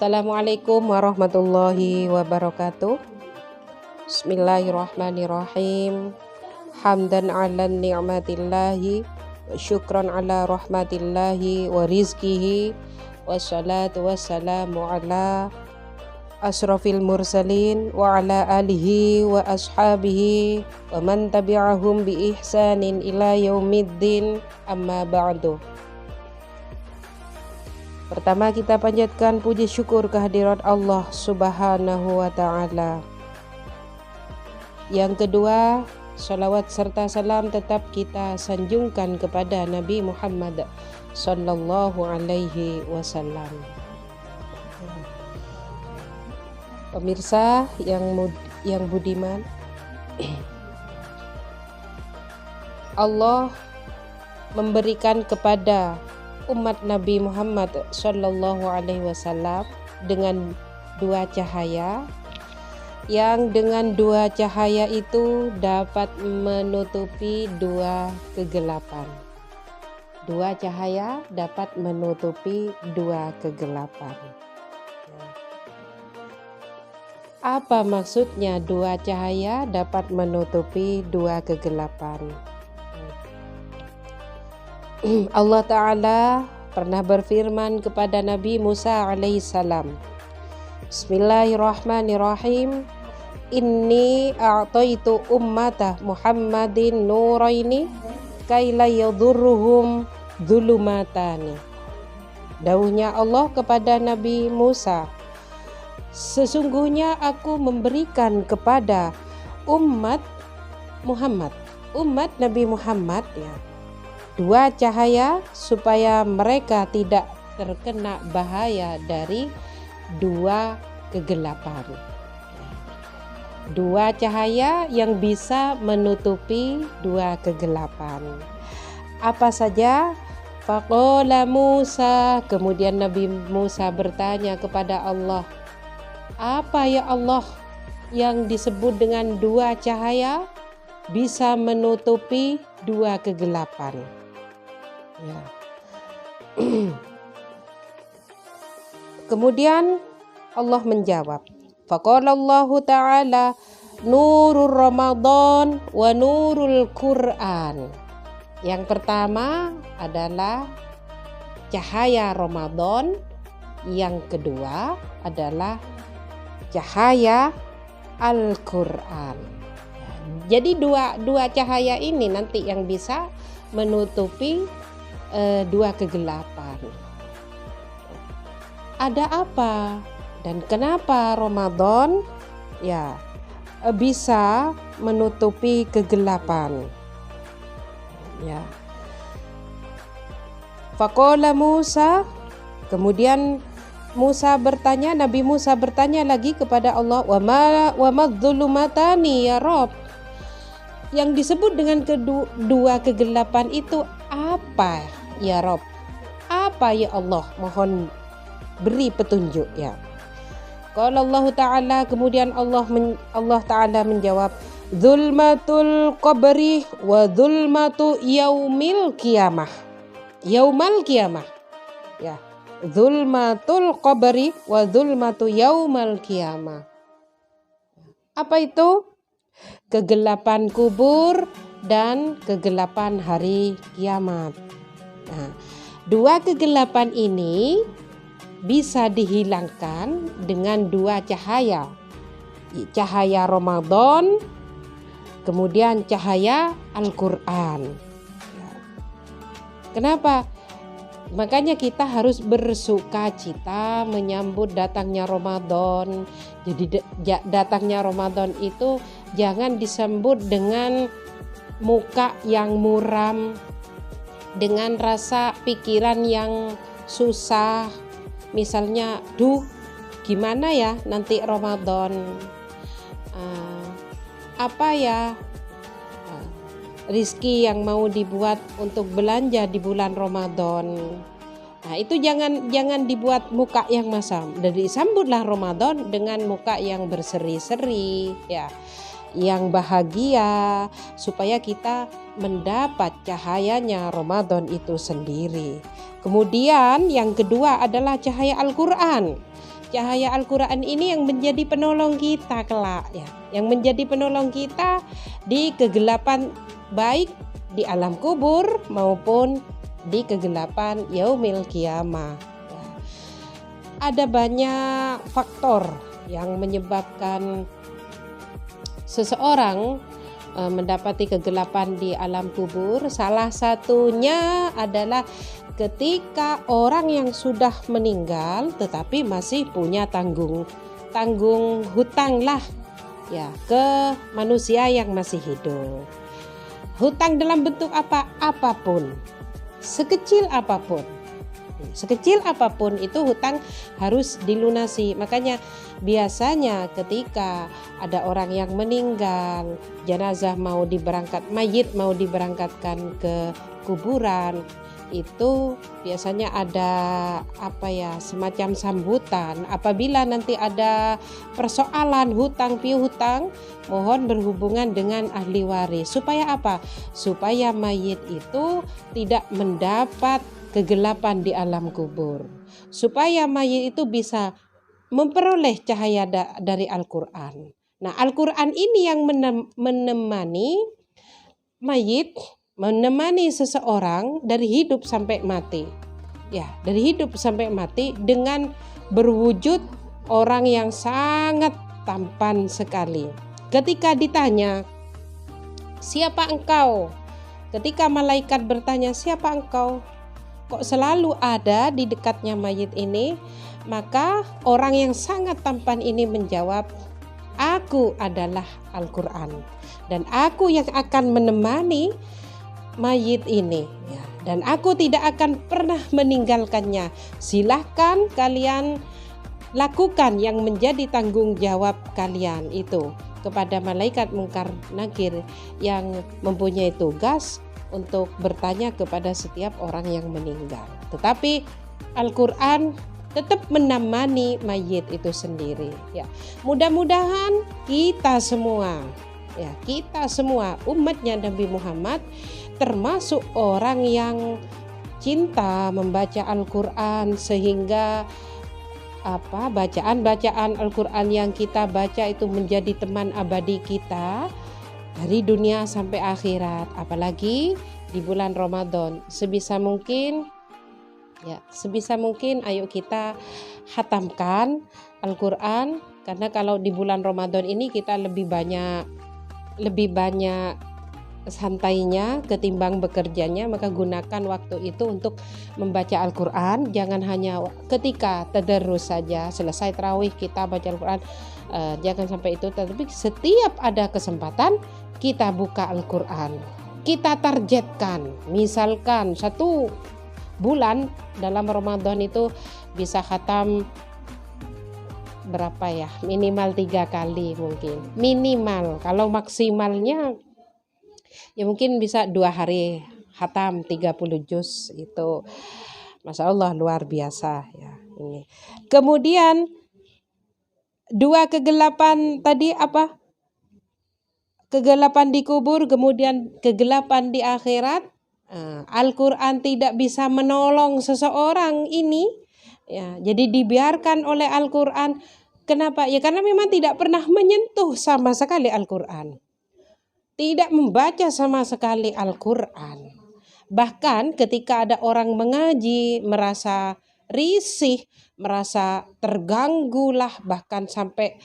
Assalamualaikum warahmatullahi wabarakatuh. Bismillahirrahmanirrahim. Hamdan ala ni'matillahi wa syukran ala rahmatillahi wa rizkihi, wassalatu wassalamu ala asrafil mursalin wa ala alihi wa ashabihi wa man tabi'ahum bi ihsanin ila yaumiddin, amma ba'du. Pertama, kita panjatkan puji syukur kehadirat Allah Subhanahu wa ta'ala. Yang kedua, salawat serta salam tetap kita sanjungkan kepada Nabi Muhammad sallallahu alaihi wasallam. Pemirsa yang budiman, Allah memberikan kepada umat Nabi Muhammad sallallahu alaihi wasallam dengan dua cahaya, yang dengan dua cahaya itu dapat menutupi dua kegelapan. Dua cahaya dapat menutupi dua kegelapan. Apa maksudnya dua cahaya dapat menutupi dua kegelapan? Allah Ta'ala pernah berfirman kepada Nabi Musa alaihissalam, Bismillahirrahmanirrahim, Inni a'taitu ummata Muhammadin nuraini kaila yadurruhum dhulumatani. Dauhnya Allah kepada Nabi Musa, sesungguhnya aku memberikan kepada umat Muhammad, umat Nabi Muhammad, dua cahaya supaya mereka tidak terkena bahaya dari dua kegelapan. Dua cahaya yang bisa menutupi dua kegelapan. Apa saja? Faqala Musa, kemudian Nabi Musa bertanya kepada Allah, apa ya Allah yang disebut dengan dua cahaya bisa menutupi dua kegelapan? Kemudian Allah menjawab, faqala Allahu ta'ala nurur Ramadan wa nurul Quran. Yang pertama adalah cahaya Ramadan, yang kedua adalah cahaya Al-Quran. Jadi dua cahaya ini nanti yang bisa menutupi dua kegelapan. Ada apa dan kenapa Ramadan bisa menutupi kegelapan? Faqala Musa, kemudian Nabi Musa bertanya lagi kepada Allah, wa madzulumatani ya Rabb, yang disebut dengan kedua kegelapan itu apa ya Rabb? Apa ya Allah? Mohon beri petunjuk ya. Qala Allah Ta'ala, kemudian Allah Ta'ala menjawab, zulmatul qabri wa zulmatu yaumil qiyamah. Yaumal qiyamah. Ya. Zulmatul qabri wa zulmatu yaumal qiyamah. Apa itu? Kegelapan kubur dan kegelapan hari kiamat. Nah, dua kegelapan ini bisa dihilangkan dengan dua cahaya. Cahaya Ramadan, kemudian cahaya Al-Quran. Kenapa? Makanya kita harus bersuka cita menyambut datangnya Ramadan. Jadi datangnya Ramadan itu jangan disambut dengan muka yang muram, dengan rasa pikiran yang susah. Misalnya, gimana ya nanti Ramadan? Apa ya rizki yang mau dibuat untuk belanja di bulan Ramadan? Nah, itu jangan dibuat muka yang masam. Dan disambutlah Ramadan dengan muka yang berseri-seri, yang bahagia, supaya kita mendapat cahayanya Ramadan itu sendiri. Kemudian yang kedua adalah cahaya Al-Quran. cahaya Al-Quran ini yang menjadi penolong kita kelak ya, yang menjadi penolong kita di kegelapan baik di alam kubur maupun di kegelapan yaumil kiamah. Ya. Ada banyak faktor yang menyebabkan seseorang mendapati kegelapan di alam kubur. Salah satunya adalah ketika orang yang sudah meninggal tetapi masih punya tanggung hutang lah ya ke manusia yang masih hidup. Hutang dalam bentuk apapun, sekecil apapun itu hutang harus dilunasi. Makanya biasanya ketika ada orang yang meninggal, jenazah mayit mau diberangkatkan ke kuburan, itu biasanya ada semacam sambutan. Apabila nanti ada persoalan hutang piutang, mohon berhubungan dengan ahli waris. Supaya apa? Supaya mayit itu tidak mendapat kegelapan di alam kubur. Supaya mayit itu bisa memperoleh cahaya dari Al-Quran. Nah, Al-Quran ini yang menemani mayit, menemani seseorang dari hidup sampai mati. Ya, dari hidup sampai mati dengan berwujud orang yang sangat tampan sekali. Ketika ditanya, "Siapa engkau?" Ketika malaikat bertanya, "Siapa engkau? Kok selalu ada di dekatnya mayit ini?" Maka orang yang sangat tampan ini menjawab, "Aku adalah Al-Quran dan aku yang akan menemani mayit ini ya, dan aku tidak akan pernah meninggalkannya. Silahkan kalian lakukan yang menjadi tanggung jawab kalian itu," kepada malaikat Munkar Nakir yang mempunyai tugas untuk bertanya kepada setiap orang yang meninggal. Tetapi Al-Quran tetap menemani mayit itu sendiri ya. Mudah-mudahan kita semua umatnya Nabi Muhammad termasuk orang yang cinta membaca Al-Quran, sehingga bacaan Al-Quran yang kita baca itu menjadi teman abadi kita dari dunia sampai akhirat. Apalagi di bulan Ramadan, sebisa mungkin ayo kita khatamkan Al-Quran, karena kalau di bulan Ramadan ini kita lebih banyak santainya ketimbang bekerjanya. Maka gunakan waktu itu untuk membaca Al-Quran. Jangan hanya ketika tadarrus saja, selesai tarawih kita baca Al-Quran, jangan sampai itu. Tetapi setiap ada kesempatan kita buka Al-Quran, kita targetkan. Misalkan 1 bulan dalam Ramadan itu bisa khatam berapa ya, minimal 3 kali mungkin, minimal. Kalau maksimalnya ya mungkin bisa 2 hari khatam 30 juz. Itu Masya Allah luar biasa ya ini. Kemudian 2 kegelapan tadi apa? Kegelapan di kubur, kemudian kegelapan di akhirat. Al-Quran tidak bisa menolong seseorang ini ya, jadi dibiarkan oleh Al-Quran. Kenapa? Ya karena memang tidak pernah menyentuh sama sekali Al-Quran, tidak membaca sama sekali Al-Quran. Bahkan ketika ada orang mengaji merasa risih, merasa terganggu lah, bahkan sampai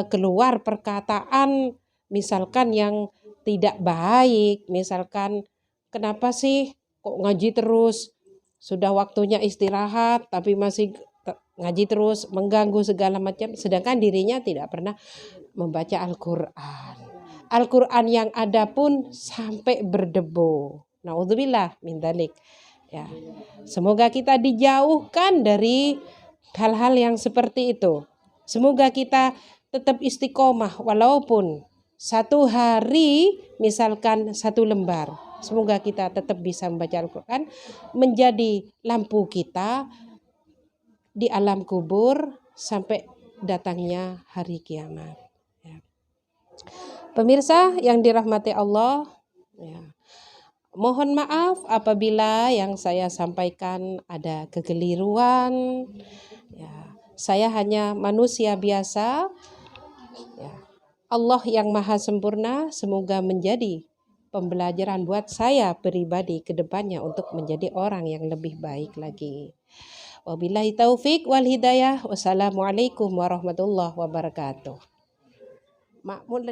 keluar perkataan misalkan yang tidak baik. Misalkan, "Kenapa sih kok ngaji terus? Sudah waktunya istirahat tapi masih ngaji terus, mengganggu segala macam." Sedangkan dirinya tidak pernah membaca Al-Quran. Al-Quran yang ada pun sampai berdebu. Naudzubillah min dzalik. Ya. Semoga kita dijauhkan dari hal-hal yang seperti itu. Semoga kita tetap istiqomah walaupun 1 hari misalkan 1 lembar. Semoga kita tetap bisa membaca Al-Quran menjadi lampu kita di alam kubur sampai datangnya hari kiamat. Ya. Pemirsa yang dirahmati Allah, ya, mohon maaf apabila yang saya sampaikan ada kekeliruan. Ya, Saya hanya manusia biasa. Ya. Allah yang maha sempurna semoga menjadi pembelajaran buat saya pribadi ke depannya untuk menjadi orang yang lebih baik lagi. Wabillahi taufik wal hidayah. Wassalamualaikum warahmatullahi wabarakatuh. Mak mun